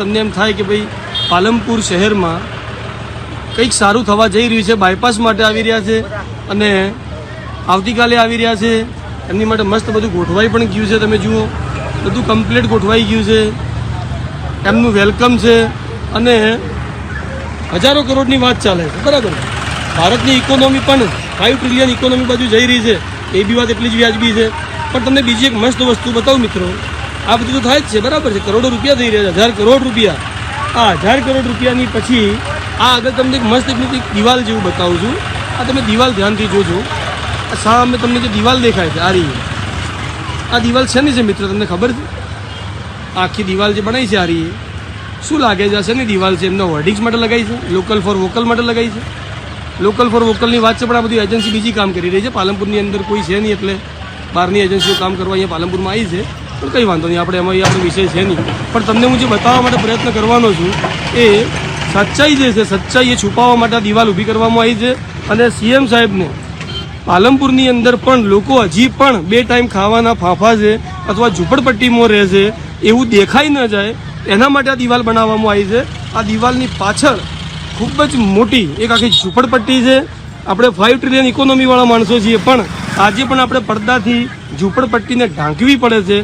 તમને એમ થાય કે ભાઈ પાલનપુર શહેરમાં કંઈક સારું થવા જઈ રહ્યું છે, બાયપાસ માટે આવી રહ્યા છે અને આવતીકાલે આવી રહ્યા છે, એમની માટે મસ્ત બધું ગોઠવાઈ પણ ગયું છે. તમે જુઓ બધું કમ્પ્લીટ ગોઠવાઈ ગયું છે, એમનું વેલકમ છે અને હજારો કરોડની વાત ચાલે છે. બરાબર, ભારતની ઇકોનોમી પણ 5 ટ્રિલિયન ઇકોનોમી બાજુ જઈ રહી છે, એ બી વાત એટલી જ વ્યાજબી છે. પણ તમને બીજી એક મસ્ત વસ્તુ બતાવું મિત્રો, આ બધું તો થાય જ છે, બરાબર છે, કરોડો રૂપિયા થઈ રહ્યા છે, 1000 કરોડ રૂપિયા. આ 1000 કરોડ રૂપિયાની પછી આ આગળ તમને એક મસ્ત એક દિવાલ જેવું બતાવું છું. આ તમે દિવાલ ધ્યાનથી જોજો, સામે તમને જે દિવાલ દેખાય છે, આ દિવાલ છે ને છે મિત્રો, તમને ખબર છે? આખી દિવાલ જે બનાવી છે આરી, શું લાગે છે? હશે ને દિવાલ છે, એમના વર્ડિંગ્સ માટે લગાવી છે, લોકલ ફોર વોકલ માટે લગાવી છે. લોકલ ફોર વોકલની વાત છે, પણ આ બધી એજન્સી બીજી કામ કરી રહી છે. પાલનપુરની અંદર કોઈ છે નહીં, એટલે બહારની એજન્સીઓ કામ કરવા અહીંયા પાલનપુરમાં આવી છે. પણ કંઈ વાંધો નહીં, આપણે એમાં આપણો વિષય છે નહીં. પણ તમને હું જે બતાવવા માટે પ્રયત્ન કરવાનો છું એ સચ્ચાઈ જે છે, સચ્ચાઈ એ છુપાવવા માટે આ દિવાલ ઊભી કરવામાં આવી છે. અને સીએમ સાહેબને પાલનપુરની અંદર પણ લોકો હજી પણ 2 ટાઈમ ખાવાના ફાંફા છે અથવા ઝૂંપડપટ્ટીમાં રહે છે એવું દેખાઈ ન જાય એના માટે આ દિવાલ બનાવવામાં આવી છે. આ દિવાલની પાછળ ખૂબ જ મોટી એક આખી ઝૂંપડપટ્ટી છે. આપણે 5 ટ્રિલિયન ઇકોનોમીવાળા માણસો છીએ, પણ આજે પણ આપણે પડદાથી ઝૂંપડપટ્ટીને ઢાંકવી પડે છે.